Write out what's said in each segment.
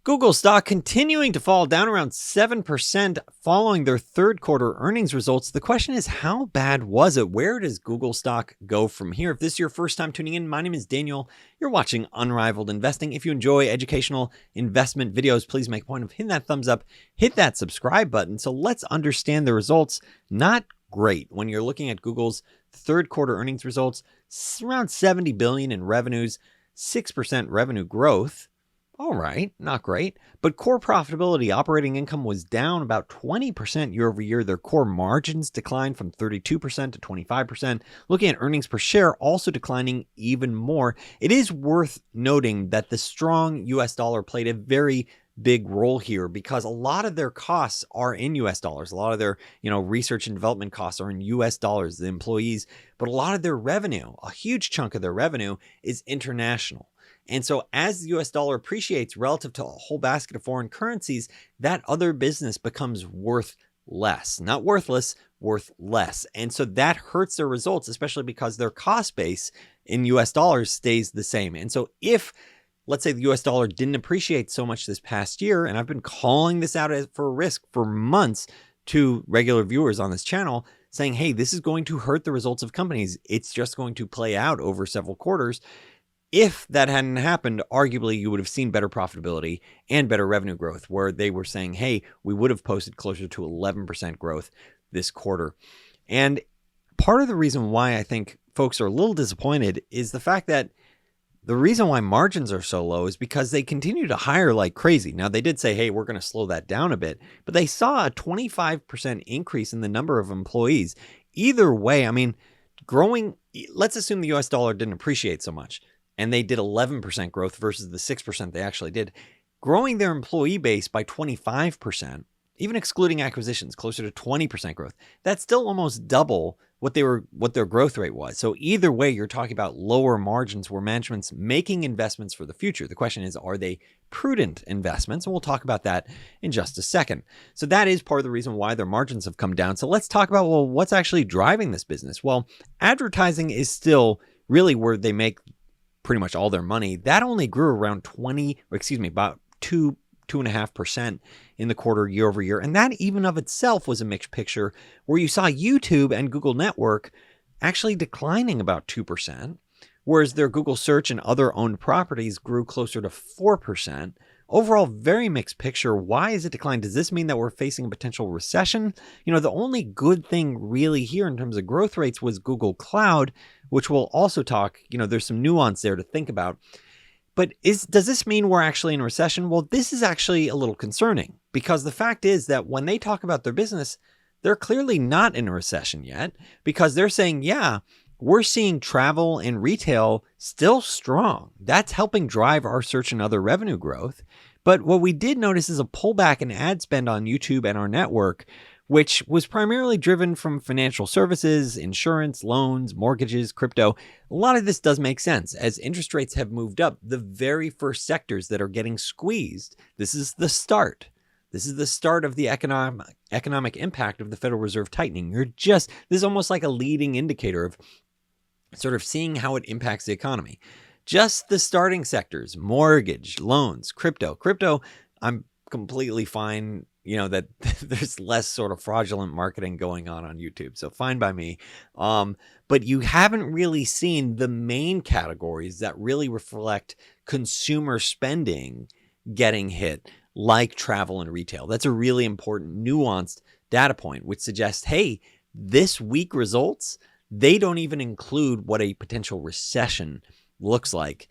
Google stock continuing to fall down around 7% following their third quarter earnings results. The question is, how bad was it? Where does Google stock go from here? If this is your first time tuning in, my name is Daniel. You're watching Unrivaled Investing. If you enjoy educational investment videos, please make a point of hitting that thumbs up, hit that subscribe button. So let's understand the results. Not great when you're looking at Google's third quarter earnings results. Around $70 billion in revenues, 6% revenue growth. All right, not great, but core profitability, operating income was down about 20% year over year. Their core margins declined from 32% to 25%. Looking at earnings per share, also declining even more. It is worth noting that the strong US dollar played a very big role here because a lot of their costs are in US dollars. A lot of their, research and development costs are in US dollars, the employees, but a lot of their revenue, a huge chunk of their revenue is international. And so as the US dollar appreciates relative to a whole basket of foreign currencies, that other business becomes worth less. Not worthless, worth less. And so that hurts their results, especially because their cost base in US dollars stays the same. And so if, let's say, the US dollar didn't appreciate so much this past year, and I've been calling this out for a risk for months to regular viewers on this channel, saying, hey, this is going to hurt the results of companies. It's just going to play out over several quarters. If that hadn't happened, arguably you would have seen better profitability and better revenue growth, where they were saying, hey, we would have posted closer to 11% growth this quarter. And part of the reason why I think folks are a little disappointed is the fact that the reason why margins are so low is because they continue to hire like crazy. Now, they did say, hey, we're going to slow that down a bit, but they saw a 25% increase in the number of employees. Either way, I mean, growing, let's assume the US dollar didn't appreciate so much, and they did 11% growth versus the 6% they actually did. Growing their employee base by 25%, even excluding acquisitions, closer to 20% growth, that's still almost double what their growth rate was. So either way, you're talking about lower margins where management's making investments for the future. The question is, are they prudent investments? And we'll talk about that in just a second. So that is part of the reason why their margins have come down. So let's talk about, well, what's actually driving this business? Well, advertising is still really where they make pretty much all their money. That only grew around about 2.5% in the quarter year over year. And that even of itself was a mixed picture where you saw YouTube and Google Network actually declining about 2%, whereas their Google search and other owned properties grew closer to 4%. Overall, very mixed picture. Why is it declined? Does this mean that we're facing a potential recession? The only good thing really here in terms of growth rates was Google Cloud, which we'll also talk, there's some nuance there to think about. But does this mean we're actually in a recession? Well, this is actually a little concerning because the fact is that when they talk about their business, they're clearly not in a recession yet because they're saying, yeah, we're seeing travel and retail still strong. That's helping drive our search and other revenue growth. But what we did notice is a pullback in ad spend on YouTube and our network, which was primarily driven from financial services, insurance, loans, mortgages, crypto. A lot of this does make sense. As interest rates have moved up, the very first sectors that are getting squeezed, this is the start. This is the start of the economic impact of the Federal Reserve tightening. This is almost like a leading indicator of sort of seeing how it impacts the economy. Just the starting sectors, mortgage, loans, crypto. I'm completely fine, that there's less sort of fraudulent marketing going on YouTube. So fine by me. But you haven't really seen the main categories that really reflect consumer spending getting hit, like travel and retail. That's a really important nuanced data point, which suggests, hey, this week results, they don't even include what a potential recession looks like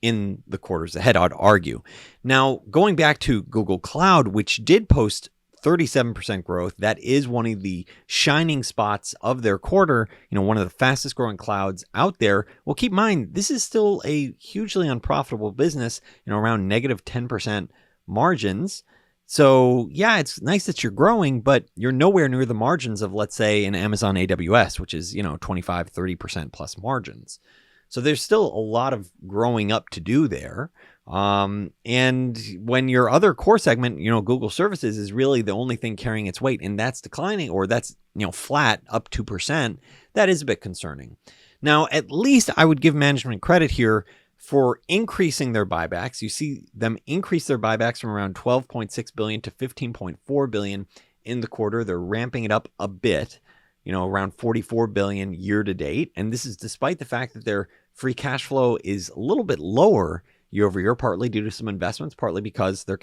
in the quarters ahead, I'd argue. Now, going back to Google Cloud, which did post 37% growth, that is one of the shining spots of their quarter, one of the fastest growing clouds out there. Well, keep in mind, this is still a hugely unprofitable business, around negative 10% margins. So yeah, it's nice that you're growing, but you're nowhere near the margins of, let's say, an Amazon AWS, which is, 25, 30% plus margins. So there's still a lot of growing up to do there. And when your other core segment, Google services is really the only thing carrying its weight, and that's declining, or that's, flat up 2%, that is a bit concerning. Now, at least I would give management credit here for increasing their buybacks. You see them increase their buybacks from around 12.6 billion to 15.4 billion in the quarter. They're ramping it up a bit, around 44 billion year to date. And this is despite the fact that their free cash flow is a little bit lower year over year, partly due to some investments, partly because their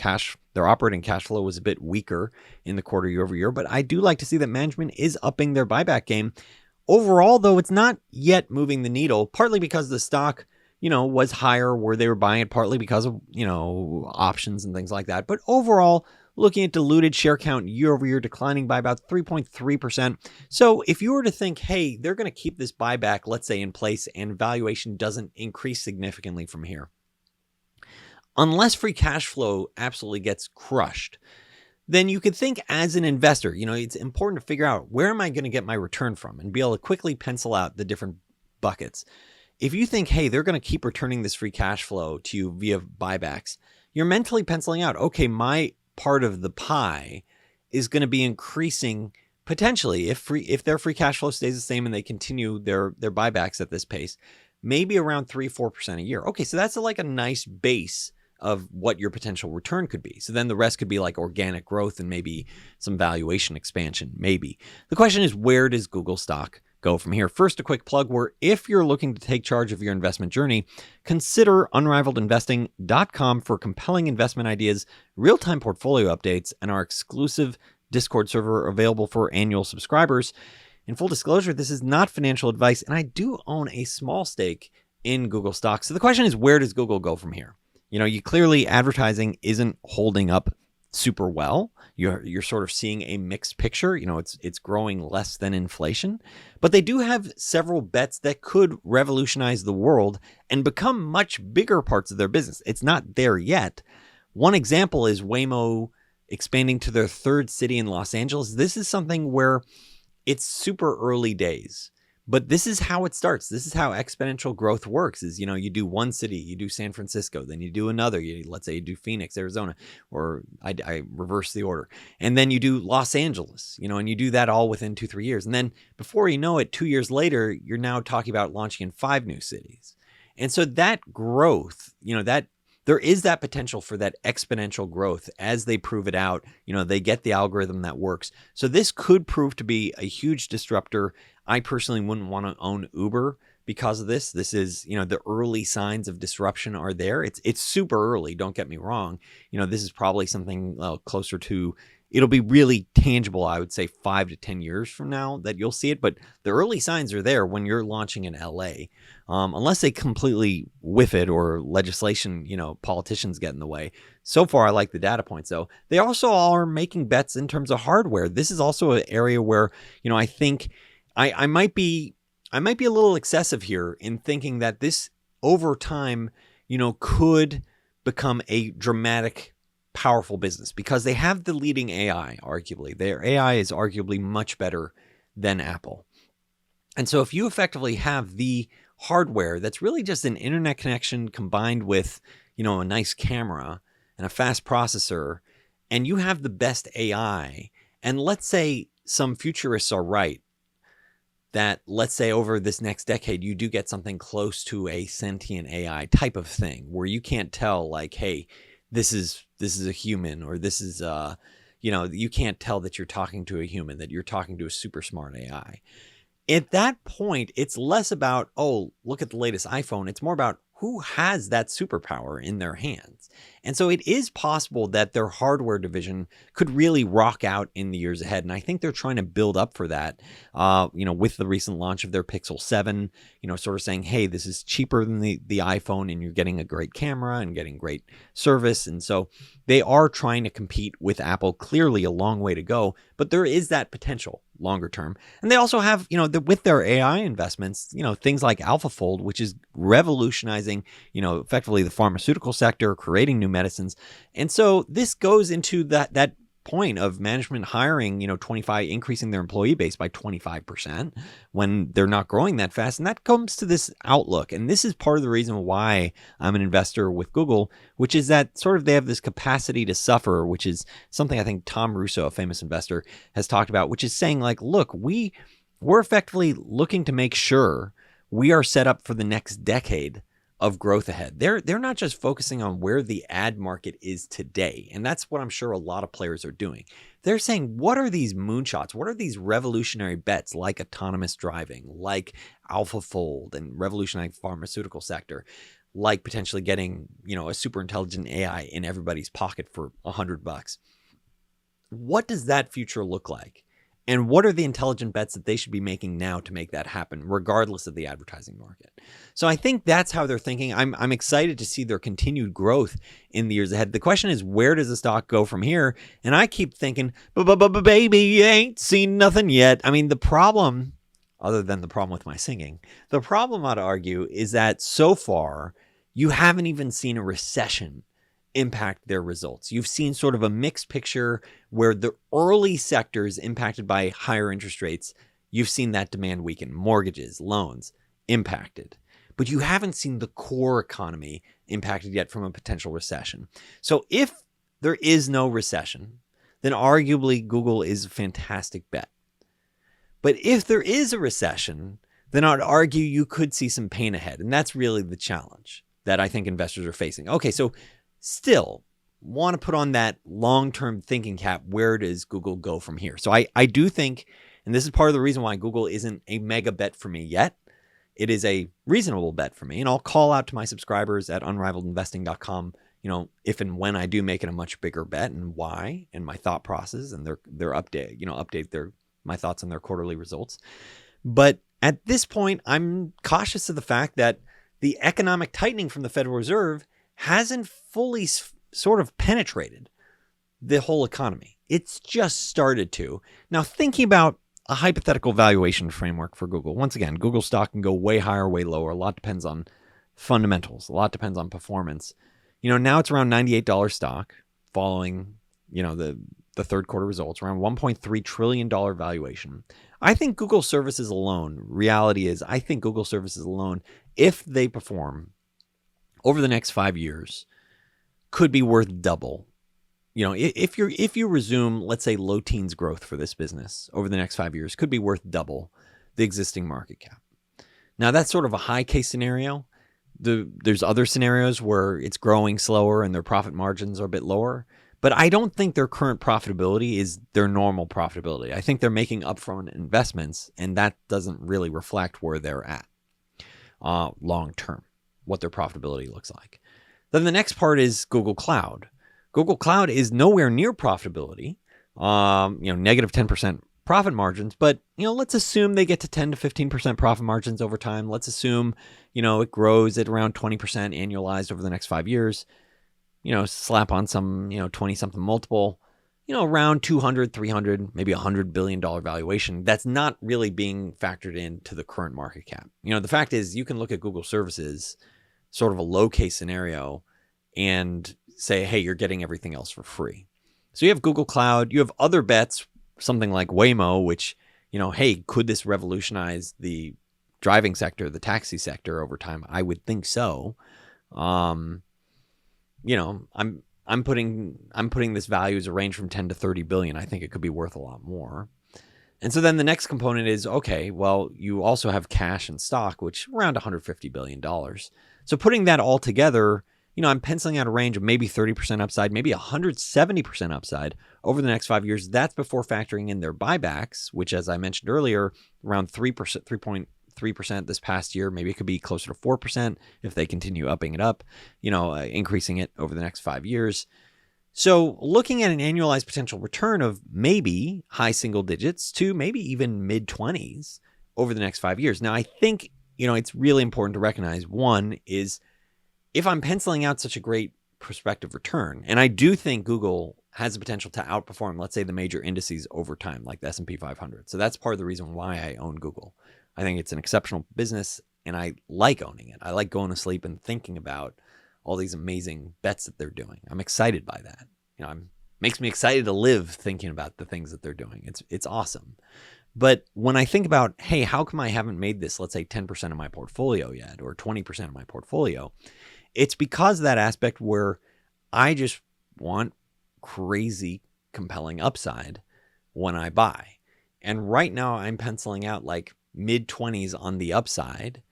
operating cash flow was a bit weaker in the quarter year over year. But I do like to see that management is upping their buyback game. Overall, though, it's not yet moving the needle, partly because the stock, was higher where they were buying it, partly because of, options and things like that. But overall, looking at diluted share count year over year declining by about 3.3%. So if you were to think, hey, they're going to keep this buyback, let's say, in place and valuation doesn't increase significantly from here, unless free cash flow absolutely gets crushed, then you could think as an investor, it's important to figure out where am I going to get my return from and be able to quickly pencil out the different buckets. If you think, hey, they're going to keep returning this free cash flow to you via buybacks, you're mentally penciling out, okay, my part of the pie is going to be increasing potentially if their free cash flow stays the same and they continue their buybacks at this pace, maybe around 3-4% a year. Okay, so that's like a nice base of what your potential return could be. So then the rest could be like organic growth and maybe some valuation expansion, maybe. The question is, where does Google stock go from here? First, a quick plug where if you're looking to take charge of your investment journey, consider unrivaledinvesting.com for compelling investment ideas, real-time portfolio updates, and our exclusive Discord server available for annual subscribers. In full disclosure, this is not financial advice, and I do own a small stake in Google stock. So the question is, where does Google go from here? You clearly advertising isn't holding up super well. You're sort of seeing a mixed picture. It's growing less than inflation, but they do have several bets that could revolutionize the world and become much bigger parts of their business. It's not there yet. One example is Waymo expanding to their third city in Los Angeles. This is something where it's super early days. But this is how it starts. This is how exponential growth works is, you do one city, you do San Francisco, then you do another. Let's say you do Phoenix, Arizona, or I reverse the order. And then you do Los Angeles, and you do that all within 2-3 years. And then before you know it, 2 years later, you're now talking about launching in 5 new cities. And so that growth, there is that potential for that exponential growth as they prove it out. They get the algorithm that works. So this could prove to be a huge disruptor. I personally wouldn't want to own Uber because of this. This is, the early signs of disruption are there. It's super early. Don't get me wrong. This is probably something closer to, it'll be really tangible, I would say 5 to 10 years from now that you'll see it. But the early signs are there when you're launching in LA. Unless they completely whiff it or legislation, politicians get in the way. So far, I like the data points, though. They also are making bets in terms of hardware. This is also an area where, I think I might be a little excessive here in thinking that this over time, could become a dramatic, powerful business because they have the leading AI, arguably. Their AI is arguably much better than Apple. And so if you effectively have the hardware that's really just an internet connection combined with, a nice camera and a fast processor, and you have the best AI, and let's say some futurists are right, that let's say over this next decade, you do get something close to a sentient AI type of thing where you can't tell like, hey, this is a human, or this is, you can't tell that you're talking to a human, that you're talking to a super smart AI. At that point, it's less about, oh, look at the latest iPhone. It's more about who has that superpower in their hands. And so it is possible that their hardware division could really rock out in the years ahead. And I think they're trying to build up for that, with the recent launch of their Pixel 7, sort of saying, hey, this is cheaper than the iPhone and you're getting a great camera and getting great service. And so they are trying to compete with Apple. Clearly a long way to go, but there is that potential longer term. And they also have, with their AI investments, things like AlphaFold, which is revolutionizing, effectively the pharmaceutical sector, creating new medicines. And so this goes into that point of management hiring, increasing their employee base by 25% when they're not growing that fast. And that comes to this outlook. And this is part of the reason why I'm an investor with Google, which is that sort of they have this capacity to suffer, which is something I think Tom Russo, a famous investor, has talked about, which is saying like, look, we're effectively looking to make sure we are set up for the next decade of growth ahead. They're not just focusing on where the ad market is today. And that's what I'm sure a lot of players are doing. They're saying, what are these moonshots? What are these revolutionary bets like autonomous driving, like AlphaFold and revolutionizing pharmaceutical sector, like potentially getting, a super intelligent AI in everybody's pocket for $100? What does that future look like? And what are the intelligent bets that they should be making now to make that happen, regardless of the advertising market? So I think that's how they're thinking. I'm excited to see their continued growth in the years ahead. The question is, where does the stock go from here? And I keep thinking, baby, you ain't seen nothing yet. I mean, the problem, other than the problem with my singing, the problem I'd argue is that so far, you haven't even seen a recession impact their results. You've seen sort of a mixed picture where the early sectors impacted by higher interest rates, you've seen that demand weaken. Mortgages, loans impacted. But you haven't seen the core economy impacted yet from a potential recession. So if there is no recession, then arguably Google is a fantastic bet. But if there is a recession, then I'd argue you could see some pain ahead. And that's really the challenge that I think investors are facing. Okay, so still want to put on that long-term thinking cap. Where does Google go from here? So I do think, and this is part of the reason why Google isn't a mega bet for me yet. It is a reasonable bet for me. And I'll call out to my subscribers at unrivaledinvesting.com, if and when I do make it a much bigger bet and why, and my thought process and their update, update my thoughts on their quarterly results. But at this point, I'm cautious of the fact that the economic tightening from the Federal Reserve hasn't fully sort of penetrated the whole economy. It's just started to. Now, thinking about a hypothetical valuation framework for Google, once again, Google stock can go way higher, way lower. A lot depends on fundamentals. A lot depends on performance. Now it's around $98 stock following, the third quarter results, around $1.3 trillion valuation. I think Google services alone, reality is, I think Google services alone, if they perform over the next 5 years, could be worth double. If you resume, let's say, low teens growth for this business over the next 5 years, could be worth double the existing market cap. Now, that's sort of a high case scenario. There's other scenarios where it's growing slower and their profit margins are a bit lower. But I don't think their current profitability is their normal profitability. I think they're making upfront investments, and that doesn't really reflect where they're at long term, what their profitability looks like. Then the next part is Google Cloud. Google Cloud is nowhere near profitability, negative 10% profit margins. But, let's assume they get to 10 to 15% profit margins over time. Let's assume, it grows at around 20% annualized over the next 5 years. Slap on some, 20-something multiple, around 200, 300, maybe $100 billion valuation. That's not really being factored into the current market cap. The fact is you can look at Google services, sort of a low case scenario, and say, hey, you're getting everything else for free. So you have Google Cloud, you have other bets, something like Waymo, which, hey, could this revolutionize the driving sector, the taxi sector over time? I would think so. I'm putting this value as a range from 10 to 30 billion. I think it could be worth a lot more. And so then the next component is, okay, well, you also have cash and stock, which around $150 billion. So putting that all together, I'm penciling out a range of maybe 30% upside, maybe 170% upside over the next 5 years. That's before factoring in their buybacks, which, as I mentioned earlier, around 3%, 3.3% this past year. Maybe it could be closer to 4% if they continue upping it up, increasing it over the next 5 years. So looking at an annualized potential return of maybe high single digits to maybe even mid 20s over the next 5 years. Now, I think, it's really important to recognize, one is, if I'm penciling out such a great prospective return, and I do think Google has the potential to outperform, let's say, the major indices over time, like the S&P 500. So that's part of the reason why I own Google. I think it's an exceptional business, and I like owning it. I like going to sleep and thinking about all these amazing bets that they're doing. I'm excited by that. Makes me excited to live thinking about the things that they're doing. It's awesome. But when I think about, hey, how come I haven't made this, let's say, 10% of my portfolio yet, or 20% of my portfolio? It's because of that aspect where I just want crazy, compelling upside when I buy. And right now I'm penciling out like mid 20s on the upside.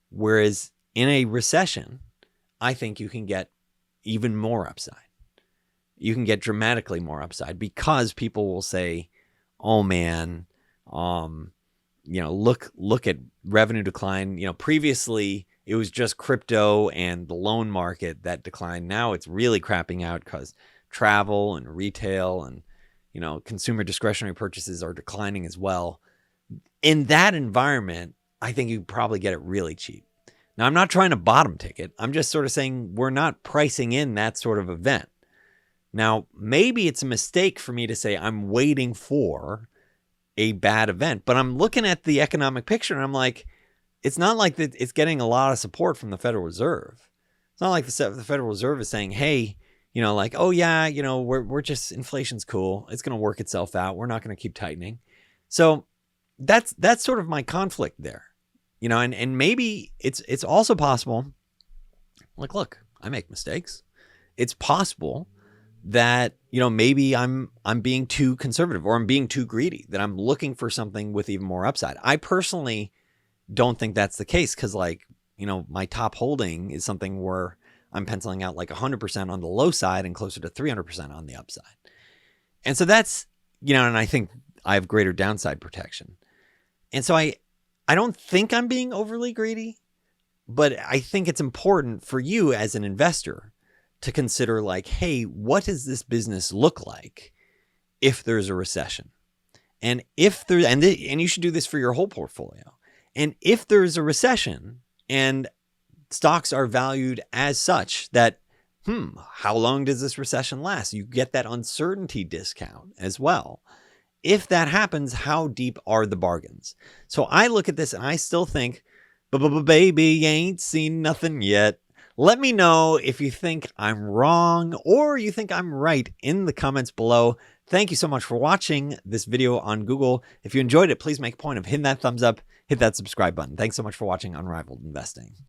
Whereas In a recession, I think you can get even more upside. You can get dramatically more upside because people will say, oh man, look at revenue decline. Previously it was just crypto and the loan market that declined. Now it's really crapping out because travel and retail and, consumer discretionary purchases are declining as well. In that environment, I think you probably get it really cheap. Now, I'm not trying to bottom ticket. I'm just sort of saying we're not pricing in that sort of event. Now, maybe it's a mistake for me to say I'm waiting for a bad event, but I'm looking at the economic picture and I'm like, it's not like that it's getting a lot of support from the Federal Reserve. It's not like the Federal Reserve is saying, hey, oh yeah, we're just, inflation's cool. It's going to work itself out. We're not going to keep tightening. So that's sort of my conflict there, and maybe it's also possible. Like, look, I make mistakes. It's possible that, maybe I'm being too conservative or I'm being too greedy, that I'm looking for something with even more upside. I personally don't think that's the case because my top holding is something where I'm penciling out like 100% on the low side and closer to 300% on the upside. And so that's, and I think I have greater downside protection. And so I don't think I'm being overly greedy, but I think it's important for you as an investor to consider like, hey, what does this business look like if there's a recession? And if there, and you should do this for your whole portfolio. And if there's a recession and stocks are valued as such that, how long does this recession last? You get that uncertainty discount as well. If that happens, how deep are the bargains? So I look at this and I still think, baby, you ain't seen nothing yet. Let me know if you think I'm wrong or you think I'm right in the comments below. Thank you so much for watching this video on Google. If you enjoyed it, please make a point of hitting that thumbs up, hit that subscribe button. Thanks so much for watching Unrivaled Investing.